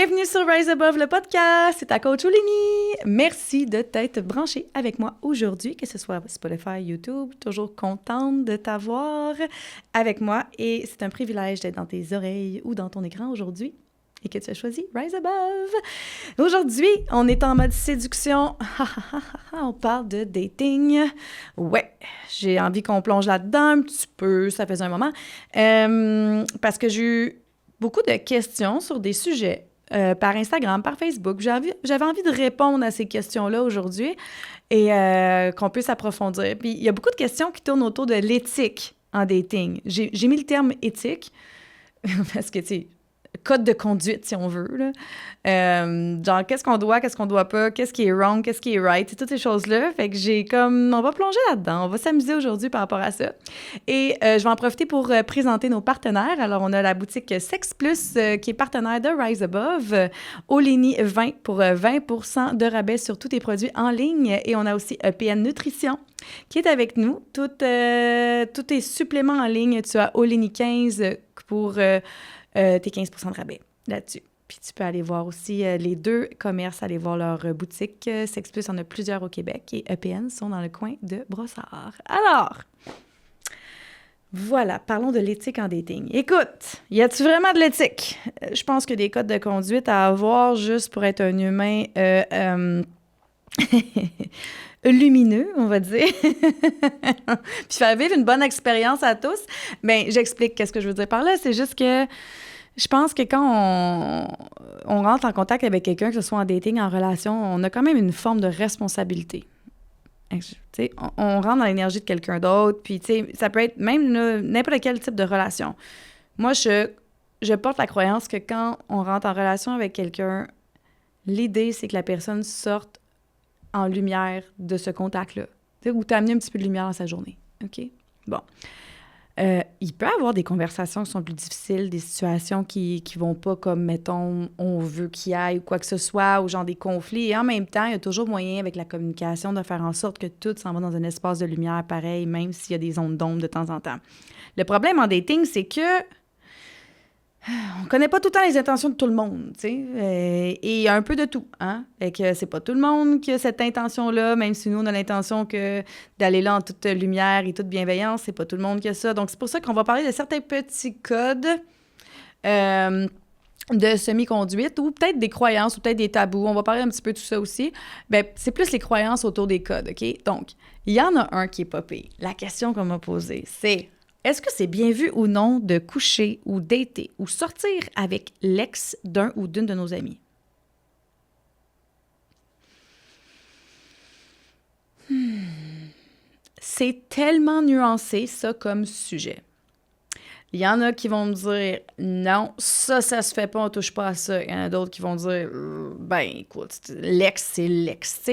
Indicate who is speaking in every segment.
Speaker 1: Bienvenue sur Rise Above, le podcast. C'est ta coach Olénie. Merci de t'être branché avec moi aujourd'hui, que ce soit Spotify, YouTube. Toujours contente de t'avoir avec moi. Et c'est un privilège d'être dans tes oreilles ou dans ton écran aujourd'hui et que tu as choisi Rise Above. Aujourd'hui, on est en mode séduction. On parle de dating. Ouais, j'ai envie qu'on plonge là-dedans un petit peu. Ça faisait un moment. Parce que j'ai eu beaucoup de questions sur des sujets. Par Instagram, par Facebook. J'avais envie de répondre à ces questions-là aujourd'hui et qu'on puisse approfondir. Puis, il y a beaucoup de questions qui tournent autour de l'éthique en dating. J'ai mis le terme éthique parce que, tu sais, code de conduite, si on veut, là. Genre, qu'est-ce qu'on doit pas, qu'est-ce qui est wrong, qu'est-ce qui est right, toutes ces choses-là. Fait que on va plonger là-dedans, on va s'amuser aujourd'hui par rapport à ça. Et je vais en profiter pour présenter nos partenaires. Alors, on a la boutique Sex Plus qui est partenaire de Rise Above, Olénie 20 pour 20% de rabais sur tous tes produits en ligne. Et on a aussi EPN Nutrition qui est avec nous. Tous tes suppléments en ligne, tu as Olénie 15 pour tes 15% de rabais là-dessus. Puis tu peux aller voir aussi les deux commerces, aller voir leur boutique. Sex Plus en a plusieurs au Québec et EPN sont dans le coin de Brossard. Alors, voilà, parlons de l'éthique en dating. Écoute, y a-tu vraiment de l'éthique? Je pense que des codes de conduite à avoir juste pour être un humain lumineux, on va dire. Puis faire vivre une bonne expérience à tous. Bien, j'explique qu'est-ce que je veux dire par là. C'est juste que je pense que quand on rentre en contact avec quelqu'un, que ce soit en dating, en relation, on a quand même une forme de responsabilité. T'sais, on rentre dans l'énergie de quelqu'un d'autre, puis ça peut être même n'importe quel type de relation. Moi, je porte la croyance que quand on rentre en relation avec quelqu'un, l'idée, c'est que la personne sorte en lumière de ce contact-là. Ou t'amener un petit peu de lumière dans sa journée. OK? Bon. Il peut y avoir des conversations qui sont plus difficiles, des situations qui vont pas comme, mettons, on veut qu'il y aille ou quoi que ce soit, ou genre des conflits. Et en même temps, il y a toujours moyen, avec la communication, de faire en sorte que tout s'en va dans un espace de lumière pareil, même s'il y a des ondes d'ombre de temps en temps. Le problème en dating, c'est que on connaît pas tout le temps les intentions de tout le monde, tu sais, et il y a un peu de tout, hein? Fait que c'est pas tout le monde qui a cette intention-là, même si nous, on a l'intention que d'aller là en toute lumière et toute bienveillance, c'est pas tout le monde qui a ça. Donc, c'est pour ça qu'on va parler de certains petits codes de semi-conduite ou peut-être des croyances ou peut-être des tabous. On va parler un petit peu de tout ça aussi. Bien, c'est plus les croyances autour des codes, OK? Donc, il y en a un qui est popé. La question qu'on m'a posée, c'est: est-ce que c'est bien vu ou non de coucher ou dater ou sortir avec l'ex d'un ou d'une de nos amis? C'est tellement nuancé, ça, comme sujet. Il y en a qui vont me dire « Non, ça se fait pas, on touche pas à ça. » Il y en a d'autres qui vont dire « Ben, écoute, l'ex, c'est l'ex. »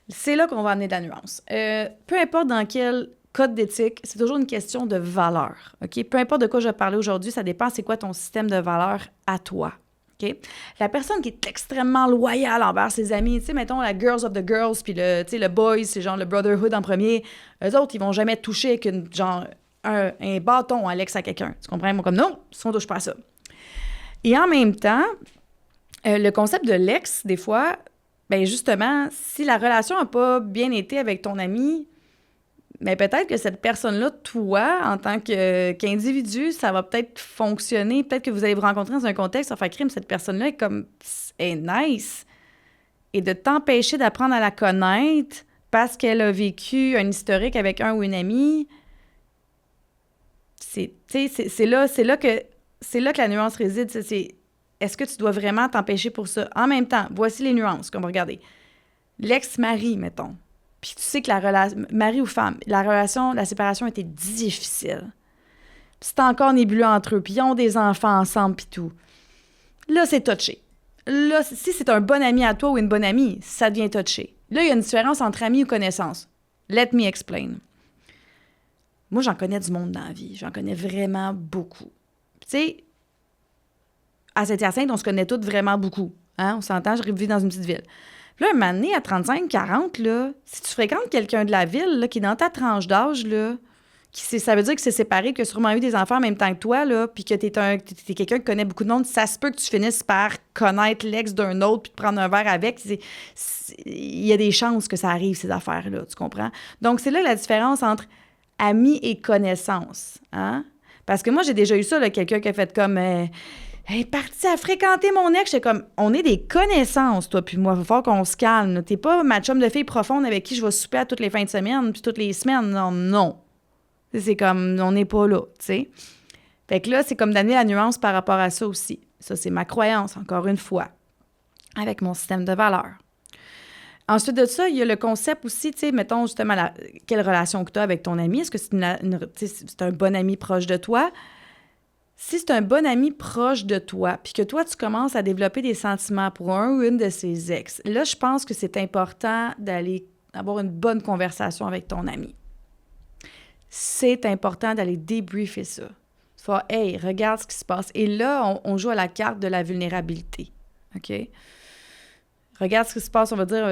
Speaker 1: C'est là qu'on va amener de la nuance. Peu importe dans quel code d'éthique, c'est toujours une question de valeur. OK? Peu importe de quoi je vais parler aujourd'hui, ça dépend c'est quoi ton système de valeurs à toi. OK? La personne qui est extrêmement loyale envers ses amis, tu sais, mettons la girls of the girls, puis le boys, c'est genre le brotherhood en premier, eux autres, ils vont jamais toucher un bâton à l'ex à quelqu'un. Tu comprends? Moi, comme non, on touche pas à ça. Et en même temps, le concept de l'ex, des fois, ben justement, si la relation n'a pas bien été avec ton ami, mais peut-être que cette personne-là, toi, en tant qu'individu, ça va peut-être fonctionner. Peut-être que vous allez vous rencontrer dans un contexte, ça va faire crime. Cette personne-là est nice. Et de t'empêcher d'apprendre à la connaître parce qu'elle a vécu un historique avec un ou une amie, c'est là que la nuance réside. Est-ce que tu dois vraiment t'empêcher pour ça? En même temps, voici les nuances qu'on va regarder. L'ex-mari, mettons. Puis tu sais que la relation, mari ou femme, la séparation était difficile. C'est encore nébuleux entre eux, puis ils ont des enfants ensemble, puis tout. Là, c'est touché. Là, si c'est un bon ami à toi ou une bonne amie, ça devient touché. Là, il y a une différence entre amis ou connaissances. Let me explain. Moi, j'en connais du monde dans la vie. J'en connais vraiment beaucoup. Tu sais, à Saint-Hyacinthe, on se connaît toutes vraiment beaucoup. Hein? On s'entend, je vis dans une petite ville. Puis là, un moment donné, à 35, 40, là, si tu fréquentes quelqu'un de la ville là, qui est dans ta tranche d'âge, là, ça veut dire que c'est séparé, qu'il a sûrement eu des enfants en même temps que toi, là, puis que t'es quelqu'un qui connaît beaucoup de monde, ça se peut que tu finisses par connaître l'ex d'un autre puis te prendre un verre avec. Il y a des chances que ça arrive, ces affaires-là, tu comprends? Donc, c'est là la différence entre amis et connaissances, hein? Parce que moi, j'ai déjà eu ça, là, quelqu'un qui a fait comme... elle est partie à fréquenter mon ex. J'étais comme, on est des connaissances, toi puis moi. Il va falloir qu'on se calme. T'es pas ma chum de fille profonde avec qui je vais souper à toutes les fins de semaine puis toutes les semaines. Non, non. C'est comme, on n'est pas là, tu sais. Fait que là, c'est comme donner la nuance par rapport à ça aussi. Ça, c'est ma croyance, encore une fois, avec mon système de valeurs. Ensuite de ça, il y a le concept aussi, tu sais, mettons justement, quelle relation que tu as avec ton ami. Est-ce que c'est un bon ami proche de toi? Si c'est un bon ami proche de toi, puis que toi, tu commences à développer des sentiments pour un ou une de ses ex, là, je pense que c'est important d'aller avoir une bonne conversation avec ton ami. C'est important d'aller débriefer ça. Faut, hey, regarde ce qui se passe. Et là, on joue à la carte de la vulnérabilité. OK? Regarde ce qui se passe, on va dire...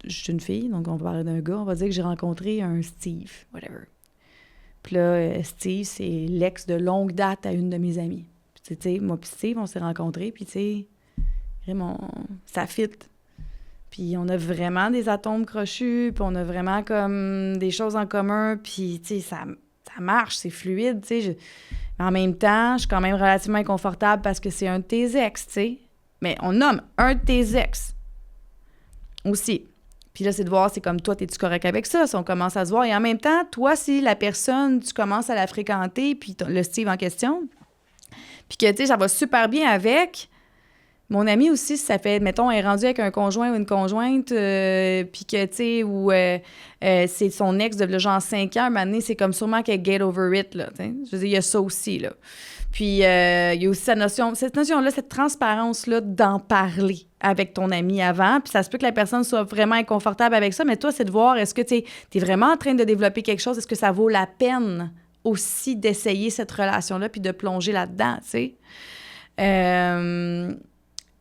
Speaker 1: je suis une fille, donc on va parler d'un gars. On va dire que j'ai rencontré un Steve, whatever. Puis là, Steve, c'est l'ex de longue date à une de mes amies. Puis tu sais, moi puis Steve, on s'est rencontrés, puis tu sais, vraiment, ça fit. Puis on a vraiment des atomes crochus, puis on a vraiment comme des choses en commun, puis tu sais, ça marche, c'est fluide, tu sais. Mais en même temps, je suis quand même relativement inconfortable parce que c'est un de tes ex, tu sais. Mais on nomme un de tes ex aussi. Puis là, c'est de voir, c'est comme toi, es-tu correct avec ça? Si on commence à se voir. Et en même temps, toi, si la personne, tu commences à la fréquenter, puis le Steve en question, puis que, tu sais, ça va super bien avec, mon ami aussi, si ça fait, mettons, elle est rendue avec un conjoint ou une conjointe, puis que, tu sais, ou c'est son ex de genre 5 ans, un moment donné, c'est comme sûrement qu'elle get over it, là, tu sais. Je veux dire, il y a ça aussi, là. Puis, il y a aussi cette notion-là, cette transparence-là d'en parler avec ton ami avant. Puis, ça se peut que la personne soit vraiment inconfortable avec ça, mais toi, c'est de voir, est-ce que tu es vraiment en train de développer quelque chose? Est-ce que ça vaut la peine aussi d'essayer cette relation-là puis de plonger là-dedans, tu sais?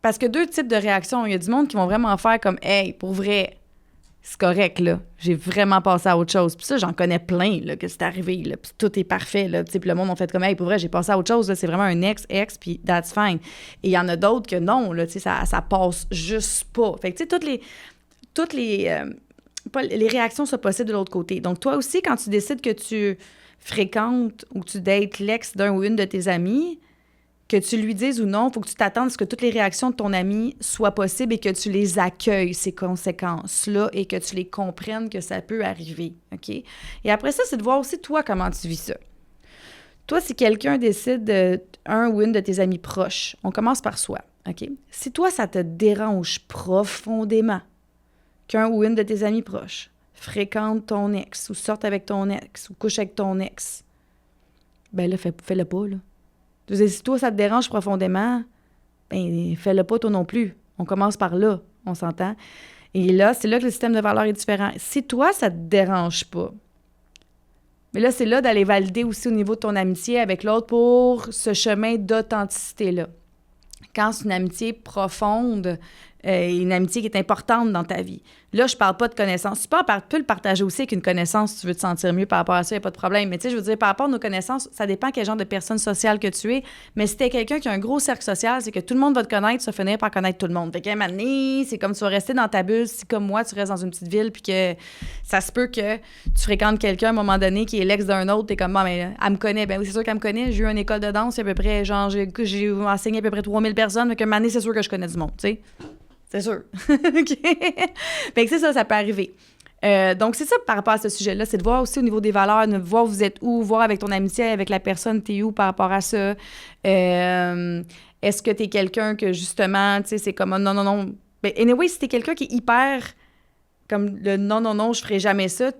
Speaker 1: Parce que 2 types de réactions. Il y a du monde qui vont vraiment faire comme « Hey, pour vrai, c'est correct, là. J'ai vraiment passé à autre chose. » Puis ça, j'en connais plein, là, que c'est arrivé, là. Puis tout est parfait, là. Puis le monde, on fait comme « Hey, pour vrai, j'ai passé à autre chose, là. C'est vraiment un ex, puis that's fine. » Et il y en a d'autres que non, là. Tu sais, ça passe juste pas. Fait que, tu sais, toutes les réactions sont possibles de l'autre côté. Donc, toi aussi, quand tu décides que tu fréquentes ou que tu dates l'ex d'un ou une de tes amis, que tu lui dises ou non, il faut que tu t'attendes à ce que toutes les réactions de ton ami soient possibles et que tu les accueilles, ces conséquences-là, et que tu les comprennes que ça peut arriver, OK? Et après ça, c'est de voir aussi, toi, comment tu vis ça. Toi, si quelqu'un décide un ou une de tes amis proches, on commence par soi, OK? Si toi, ça te dérange profondément qu'un ou une de tes amis proches fréquente ton ex ou sorte avec ton ex ou couche avec ton ex, ben là, fais-le pas, là. Je veux dire, si toi, ça te dérange profondément, ben fais-le pas toi non plus. On commence par là, on s'entend? Et là, c'est là que le système de valeurs est différent. Si toi, ça te dérange pas, mais là, c'est là d'aller valider aussi au niveau de ton amitié avec l'autre pour ce chemin d'authenticité-là. Quand c'est une amitié profonde, une amitié qui est importante dans ta vie. Là, je parle pas de connaissances. Tu peux le partager aussi avec une connaissance si tu veux te sentir mieux par rapport à ça, il n'y a pas de problème. Mais tu sais, je veux dire, par rapport à nos connaissances, ça dépend quel genre de personne sociale que tu es. Mais si t'es quelqu'un qui a un gros cercle social, c'est que tout le monde va te connaître, tu vas finir par connaître tout le monde. Fait qu'à un moment donné, c'est comme tu vas rester dans ta bulle. Si, comme moi, tu restes dans une petite ville puis que ça se peut que tu fréquentes quelqu'un à un moment donné qui est l'ex d'un autre, t'es comme, bon, mais elle me connaît. Ben oui, c'est sûr qu'elle me connaît. J'ai eu une école de danse, il y a à peu près, genre, j'ai enseigné à peu près 3000 personnes. Fait qu'à un moment donné, c'est sûr que je connais du monde, tu sais. C'est sûr. OK? Fait que c'est ça peut arriver. Donc, c'est ça par rapport à ce sujet-là, c'est de voir aussi au niveau des valeurs, de voir vous êtes où, voir avec ton amitié, avec la personne, t'es où par rapport à ça. Est-ce que t'es quelqu'un que, justement, tu sais, c'est comme non. Ben, anyway, si t'es quelqu'un qui est hyper comme le non, je ferai jamais ça,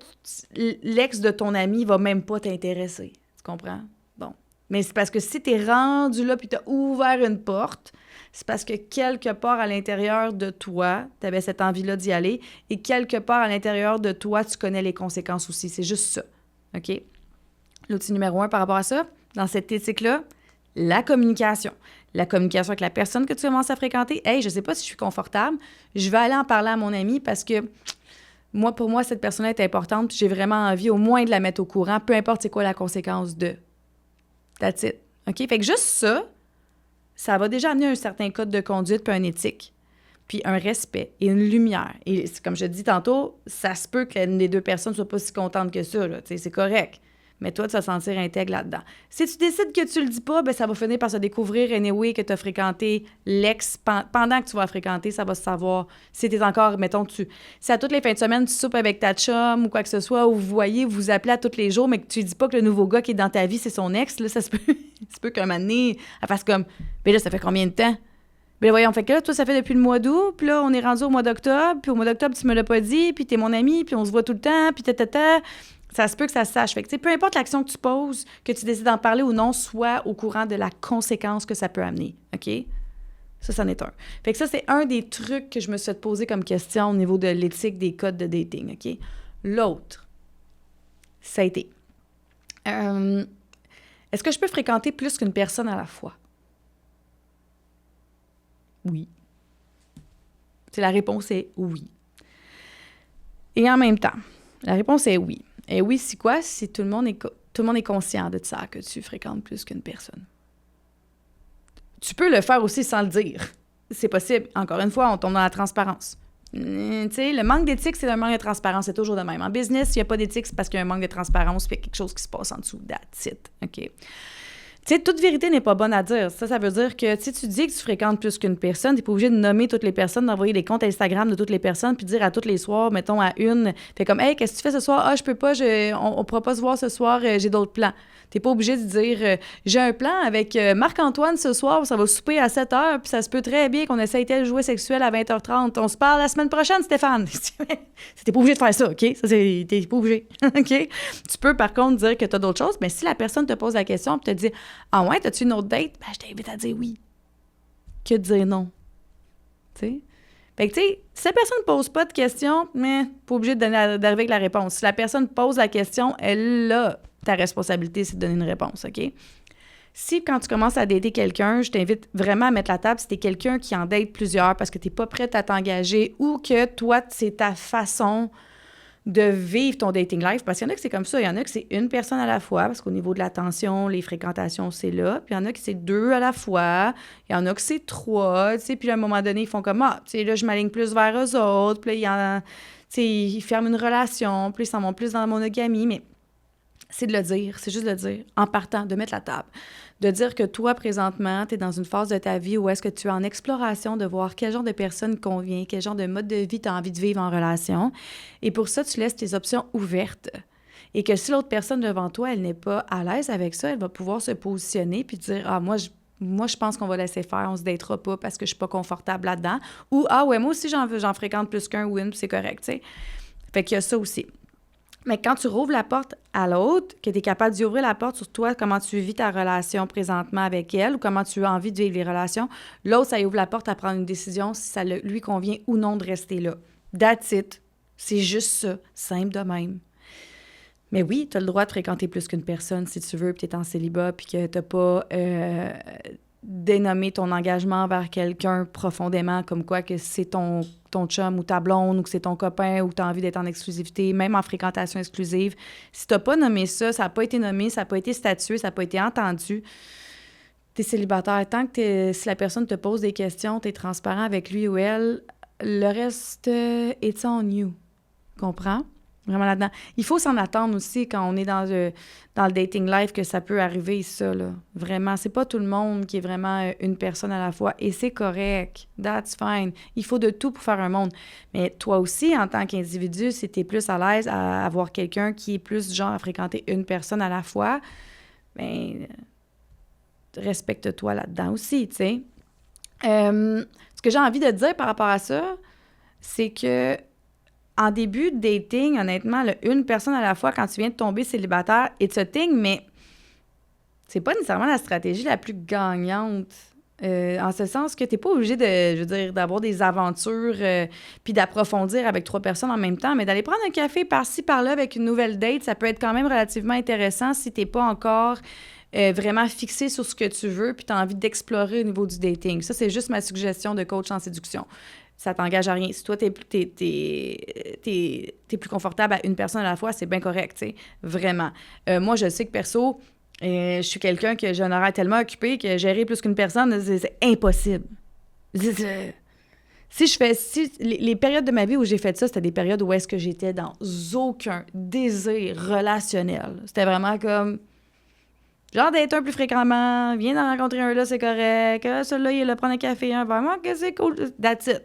Speaker 1: l'ex de ton ami va même pas t'intéresser. Tu comprends? Bon. Mais c'est parce que si t'es rendu là puis t'as ouvert une porte, c'est parce que quelque part à l'intérieur de toi, tu avais cette envie-là d'y aller et quelque part à l'intérieur de toi, tu connais les conséquences aussi. C'est juste ça. OK? L'outil numéro 1 par rapport à ça, dans cette éthique-là, la communication. La communication avec la personne que tu commences à fréquenter. « Hey, je sais pas si je suis confortable. Je vais aller en parler à mon ami parce que Moi, pour moi, cette personne-là est importante, puis j'ai vraiment envie au moins de la mettre au courant, peu importe c'est quoi la conséquence de. That's it. OK? Fait que juste ça va déjà amener un certain code de conduite puis un éthique, puis un respect et une lumière. Et comme je te dis tantôt, ça se peut que les deux personnes ne soient pas si contentes que ça, là. Tu sais, c'est correct. Mais toi, tu vas te sentir intègre là-dedans. Si tu décides que tu le dis pas, ben ça va finir par se découvrir anyway que tu as fréquenté l'ex. Pendant que tu vas fréquenter, ça va se savoir. Si tu es encore, mettons, si à toutes les fins de semaine, tu soupes avec ta chum ou quoi que ce soit, ou vous voyez, vous vous appelez à tous les jours, mais que tu dis pas que le nouveau gars qui est dans ta vie, c'est son ex, là, ça se peut, ça peut qu'un moment donné, elle fasse comme, ben là, ça fait combien de temps? Ben voyons, fait que là, toi, ça fait depuis le mois d'août, puis là, on est rendu au mois d'octobre, puis au mois d'octobre, tu me l'as pas dit, puis t'es mon ami, puis on se voit tout le temps, puis ta. Ça se peut que ça se sache. Fait que, peu importe l'action que tu poses, que tu décides d'en parler ou non, sois au courant de la conséquence que ça peut amener. OK? Ça, c'en est un. Fait que ça, c'est un des trucs que je me suis posé comme question au niveau de l'éthique des codes de dating. OK? L'autre, ça a été... est-ce que je peux fréquenter plus qu'une personne à la fois? Oui. La réponse est oui. Et en même temps, la réponse est oui. Et oui, c'est quoi? Si tout le monde est conscient de ça, que tu fréquentes plus qu'une personne. Tu peux le faire aussi sans le dire. C'est possible. Encore une fois, on tombe dans la transparence. Tu sais, le manque d'éthique, c'est un manque de transparence. C'est toujours de même. En business, il n'y a pas d'éthique, c'est parce qu'il y a un manque de transparence, puis il y a quelque chose qui se passe en dessous. That's it. OK? Tu sais, toute vérité n'est pas bonne à dire. Ça veut dire que si tu dis que tu fréquentes plus qu'une personne, t'es pas obligé de nommer toutes les personnes, d'envoyer les comptes Instagram de toutes les personnes, puis dire à tous les soirs, mettons à une, fait comme, hey, qu'est-ce que tu fais ce soir? Ah, je peux pas, on pourra pas se voir ce soir, j'ai d'autres plans. T'es pas obligé de dire, j'ai un plan avec Marc-Antoine ce soir, ça va souper à 7h, puis ça se peut très bien qu'on essaye tel jouet sexuel à 20h30. On se parle la semaine prochaine, Stéphane. T'es pas obligé de faire ça, OK? Ça, t'es pas obligé, OK? Tu peux, par contre, dire que t'as d'autres choses, mais si la personne te pose la question puis te dit, ah ouais, t'as-tu une autre date? Ben, je t'invite à dire oui. Que de dire non. Tu sais? Fait que, tu sais, si la personne ne pose pas de question, mais pas obligé d'arriver avec la réponse. Si la personne pose la question, elle a ta responsabilité, c'est de donner une réponse, OK? Si, quand tu commences à dater quelqu'un, je t'invite vraiment à mettre la table si t'es quelqu'un qui en date plusieurs parce que t'es pas prête à t'engager ou que toi, c'est ta façon de vivre ton dating life, parce qu'il y en a que c'est comme ça, il y en a que c'est une personne à la fois, parce qu'au niveau de l'attention, les fréquentations, c'est là, puis il y en a que c'est deux à la fois, il y en a que c'est trois, tu sais, puis à un moment donné, ils font comme, ah, tu sais, là, je m'aligne plus vers eux autres, puis là, tu sais, ils ferment une relation, puis ils s'en vont plus dans la monogamie, mais c'est de le dire, c'est juste de le dire, en partant, de mettre la table. De dire que toi, présentement, tu es dans une phase de ta vie où est-ce que tu es en exploration de voir quel genre de personne convient, quel genre de mode de vie tu as envie de vivre en relation. Et pour ça, tu laisses tes options ouvertes. Et que si l'autre personne devant toi, elle n'est pas à l'aise avec ça, elle va pouvoir se positionner puis dire « Ah, moi, je pense qu'on va laisser faire, on se datera pas parce que je suis pas confortable là-dedans. » Ou « Ah ouais, moi aussi, j'en fréquente plus qu'un ou une, puis c'est correct, tu sais. » Fait qu'il y a ça aussi. Mais quand tu rouvres la porte à l'autre, que tu es capable d'y ouvrir la porte sur toi, comment tu vis ta relation présentement avec elle ou comment tu as envie de vivre les relations, l'autre, ça y ouvre la porte à prendre une décision si ça lui convient ou non de rester là. That's it. C'est juste ça. Simple de même. Mais oui, tu as le droit de fréquenter plus qu'une personne si tu veux, puis tu es en célibat, puis que tu n'as pas dénommé ton engagement envers quelqu'un profondément, comme quoi que c'est ton chum ou ta blonde ou que c'est ton copain ou que tu as envie d'être en exclusivité, même en fréquentation exclusive. Si tu n'as pas nommé ça, ça n'a pas été nommé, ça n'a pas été statué, ça n'a pas été entendu, tu es célibataire. Tant que si la personne te pose des questions, tu es transparent avec lui ou elle, le reste, it's on you. Comprends? Vraiment là-dedans. Il faut s'en attendre aussi quand on est dans le dating life que ça peut arriver, ça, là. Vraiment, c'est pas tout le monde qui est vraiment une personne à la fois. Et c'est correct. That's fine. Il faut de tout pour faire un monde. Mais toi aussi, en tant qu'individu, si t'es plus à l'aise à avoir quelqu'un qui est plus genre à fréquenter une personne à la fois, bien, respecte-toi là-dedans aussi, tu sais. Ce que j'ai envie de dire par rapport à ça, c'est que en début de dating, honnêtement, là, une personne à la fois, quand tu viens de tomber célibataire, it's a thing, mais c'est pas nécessairement la stratégie la plus gagnante. En ce sens que t'es pas obligé d'avoir des aventures puis d'approfondir avec 3 personnes en même temps, mais d'aller prendre un café par-ci, par-là avec une nouvelle date, ça peut être quand même relativement intéressant si t'es pas encore vraiment fixé sur ce que tu veux puis t'as envie d'explorer au niveau du dating. Ça, c'est juste ma suggestion de coach en séduction. ça t'engage à rien. Si toi, t'es plus confortable à une personne à la fois, c'est bien correct, tu sais, vraiment. Moi, je sais que perso, je suis quelqu'un que j'ai un horaire tellement occupé que gérer plus qu'une personne, c'est impossible. Si les périodes de ma vie où j'ai fait ça, c'était des périodes où est-ce que j'étais dans aucun désir relationnel. C'était vraiment comme, genre d'être un plus fréquemment, viens d'en rencontrer un là, c'est correct, celui-là, il est là prendre un café, un verre, moi, que c'est cool, that's it.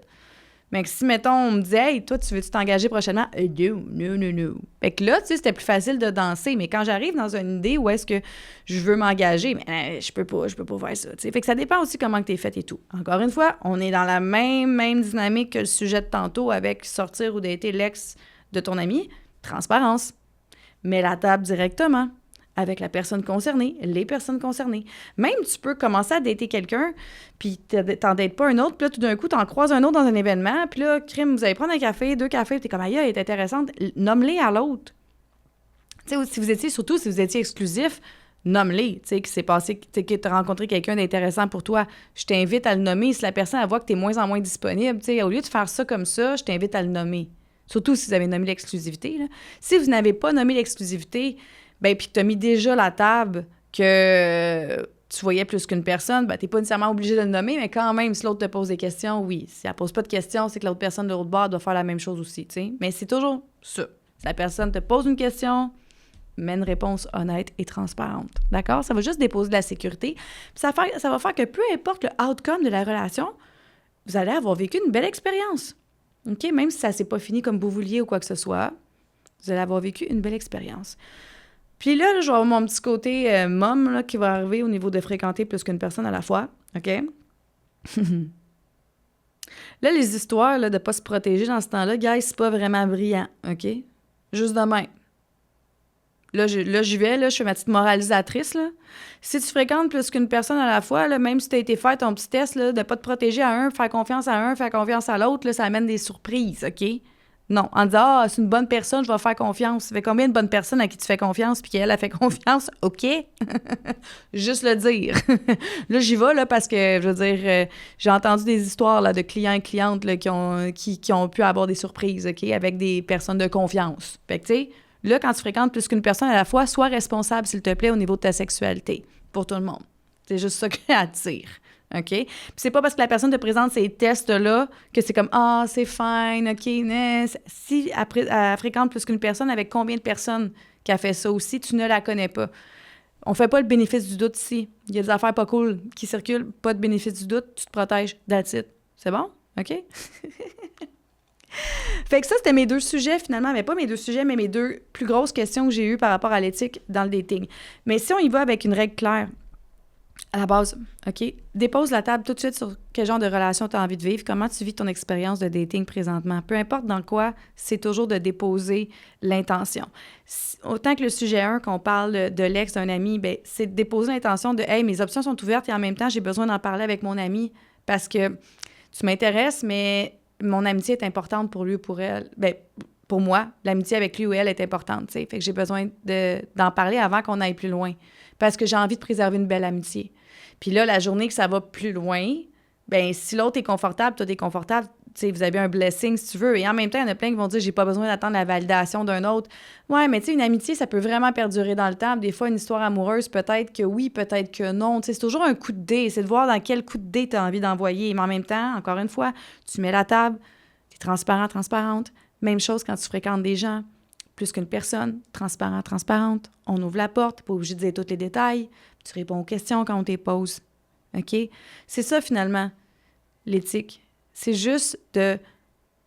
Speaker 1: Mais que si, mettons, on me disait, hey, toi, tu veux-tu t'engager prochainement? No. Fait que là, tu sais, c'était plus facile de danser. Mais quand j'arrive dans une idée où est-ce que je veux m'engager, mais je peux pas faire ça, tu sais. Fait que ça dépend aussi comment que t'es faite et tout. Encore une fois, on est dans la même dynamique que le sujet de tantôt avec sortir ou dater l'ex de ton ami. Transparence. Mets la table directement avec la personne concernée, les personnes concernées. Même, tu peux commencer à dater quelqu'un, puis t'en dates pas un autre, puis là, tout d'un coup, t'en croises un autre dans un événement, puis là, crime, vous allez prendre un café, 2 cafés, puis t'es comme, aïe, elle est intéressante, nomme-les à l'autre. Tu sais, surtout si vous étiez exclusif, nomme-les, tu sais, qui s'est passé, que t'as rencontré quelqu'un d'intéressant pour toi, je t'invite à le nommer. Si la personne, elle voit que t'es moins en moins disponible, tu sais, au lieu de faire ça comme ça, je t'invite à le nommer. Surtout si vous avez nommé l'exclusivité, là. Si vous n'avez pas nommé l'exclusivité, ben puis que tu as mis déjà la table que tu voyais plus qu'une personne, ben t'es pas nécessairement obligé de le nommer, mais quand même, si l'autre te pose des questions, oui. Si elle pose pas de questions, c'est que l'autre personne de l'autre bord doit faire la même chose aussi, tu sais. Mais c'est toujours ça. Si la personne te pose une question, mets une réponse honnête et transparente. D'accord? Ça va juste déposer de la sécurité. Puis ça va faire que peu importe le outcome de la relation, vous allez avoir vécu une belle expérience. OK? Même si ça s'est pas fini comme vous vouliez ou quoi que ce soit, vous allez avoir vécu une belle expérience. Puis là, je vais avoir mon petit côté mom là, qui va arriver au niveau de fréquenter plus qu'une personne à la fois, OK? Là, les histoires là, de ne pas se protéger dans ce temps-là, guys, c'est pas vraiment brillant, OK? Juste de même. Là, j'y vais, là, je fais ma petite moralisatrice, là. Si tu fréquentes plus qu'une personne à la fois, là, même si tu as été faire ton petit test là, de ne pas te protéger à un, faire confiance à l'autre, là, ça amène des surprises, OK? Non, en disant « Ah, c'est une bonne personne, je vais faire confiance. » Ça fait combien de bonnes personnes à qui tu fais confiance puis qu'elle a fait confiance? OK. Juste le dire. Là, j'y vais là, parce que, je veux dire, j'ai entendu des histoires là, de clients et clientes là, qui ont pu avoir des surprises, OK, avec des personnes de confiance. Fait que, tu sais, là, quand tu fréquentes plus qu'une personne à la fois, sois responsable, s'il te plaît, au niveau de ta sexualité. Pour tout le monde. C'est juste ça qui attire. OK? Puis c'est pas parce que la personne te présente ces tests-là que c'est comme « Ah, c'est fine, OK, né. » Si elle fréquente plus qu'une personne, avec combien de personnes qui a fait ça aussi, tu ne la connais pas. On fait pas le bénéfice du doute ici. Il y a des affaires pas cool qui circulent, pas de bénéfice du doute, tu te protèges, that's it. C'est bon? OK? Fait que ça, c'était mes 2 sujets, finalement. Mais pas mes 2 sujets, mais mes 2 plus grosses questions que j'ai eues par rapport à l'éthique dans le dating. Mais si on y va avec une règle claire, à la base, OK? Dépose la table tout de suite sur quel genre de relation tu as envie de vivre, comment tu vis ton expérience de dating présentement. Peu importe dans quoi, c'est toujours de déposer l'intention. Autant que le sujet 1, qu'on parle de l'ex d'un ami, bien, c'est de déposer l'intention de « Hey, mes options sont ouvertes et en même temps, j'ai besoin d'en parler avec mon ami parce que tu m'intéresses, mais mon amitié est importante pour lui ou pour elle. » Bien, pour moi, l'amitié avec lui ou elle est importante, tu sais. Fait que j'ai besoin d'en parler avant qu'on aille plus loin. Parce que j'ai envie de préserver une belle amitié. Puis là, la journée que ça va plus loin, bien, si l'autre est confortable, toi, t'es confortable, tu sais, vous avez un blessing, si tu veux. Et en même temps, il y en a plein qui vont dire « J'ai pas besoin d'attendre la validation d'un autre. » Ouais, mais tu sais, une amitié, ça peut vraiment perdurer dans le temps. Des fois, une histoire amoureuse, peut-être que oui, peut-être que non. Tu sais, c'est toujours un coup de dé. C'est de voir dans quel coup de dé tu as envie d'envoyer. Mais en même temps, encore une fois, tu mets la table, tu es transparent, transparente. Même chose quand tu fréquentes des gens. Plus qu'une personne, transparent, transparente. On ouvre la porte, t'es pas obligé de dire tous les détails. Tu réponds aux questions quand on te les pose. OK? C'est ça, finalement, l'éthique. C'est juste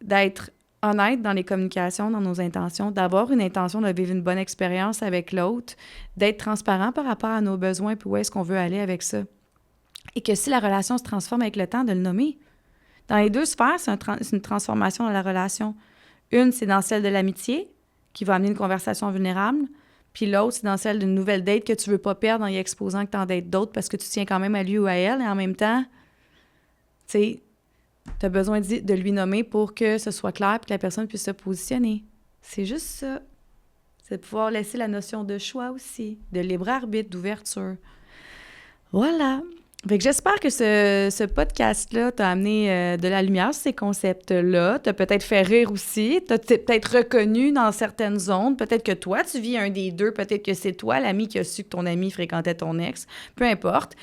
Speaker 1: d'être honnête dans les communications, dans nos intentions, d'avoir une intention de vivre une bonne expérience avec l'autre, d'être transparent par rapport à nos besoins puis où est-ce qu'on veut aller avec ça. Et que si la relation se transforme avec le temps, de le nommer. Dans les 2 sphères, c'est une transformation dans la relation. Une, c'est dans celle de l'amitié, qui va amener une conversation vulnérable. Puis l'autre, c'est dans celle d'une nouvelle date que tu veux pas perdre en y exposant que t'en dates d'autres parce que tu tiens quand même à lui ou à elle. Et en même temps, tu sais, t'as besoin de lui nommer pour que ce soit clair et que la personne puisse se positionner. C'est juste ça. C'est de pouvoir laisser la notion de choix aussi, de libre arbitre, d'ouverture. Voilà. Fait que j'espère que ce podcast-là t'a amené de la lumière sur ces concepts-là, t'a peut-être fait rire aussi, t'as peut-être reconnu dans certaines zones, peut-être que toi, tu vis un des deux, peut-être que c'est toi l'ami qui a su que ton ami fréquentait ton ex, peu importe.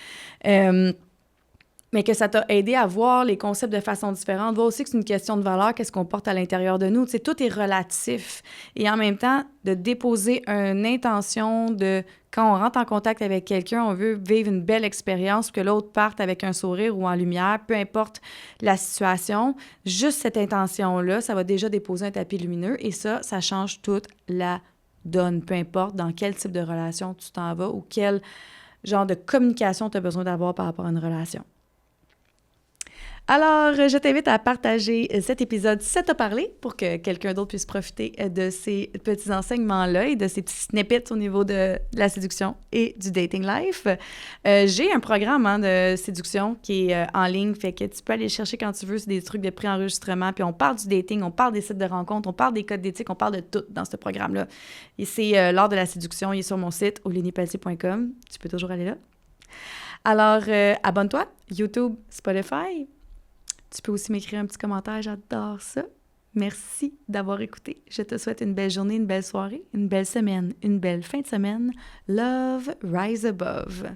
Speaker 1: Mais que ça t'a aidé à voir les concepts de façon différente. Voir aussi que c'est une question de valeur, qu'est-ce qu'on porte à l'intérieur de nous. Tu sais, tout est relatif. Et en même temps, de déposer une intention de... Quand on rentre en contact avec quelqu'un, on veut vivre une belle expérience, que l'autre parte avec un sourire ou en lumière, peu importe la situation. Juste cette intention-là, ça va déjà déposer un tapis lumineux. Et ça change toute la donne, peu importe dans quel type de relation tu t'en vas ou quel genre de communication tu as besoin d'avoir par rapport à une relation. Alors, je t'invite à partager cet épisode si ça t'a parlé pour que quelqu'un d'autre puisse profiter de ces petits enseignements-là et de ces petits snippets au niveau de la séduction et du dating life. J'ai un programme de séduction qui est en ligne, fait que tu peux aller le chercher quand tu veux. C'est des trucs de pré-enregistrement, puis on parle du dating, on parle des sites de rencontres, on parle des codes d'éthique, on parle de tout dans ce programme-là. Et c'est l'art de la séduction, il est sur mon site, olenipeltier.com. Tu peux toujours aller là. Alors, abonne-toi, YouTube, Spotify. Tu peux aussi m'écrire un petit commentaire, j'adore ça. Merci d'avoir écouté. Je te souhaite une belle journée, une belle soirée, une belle semaine, une belle fin de semaine. Love, rise above.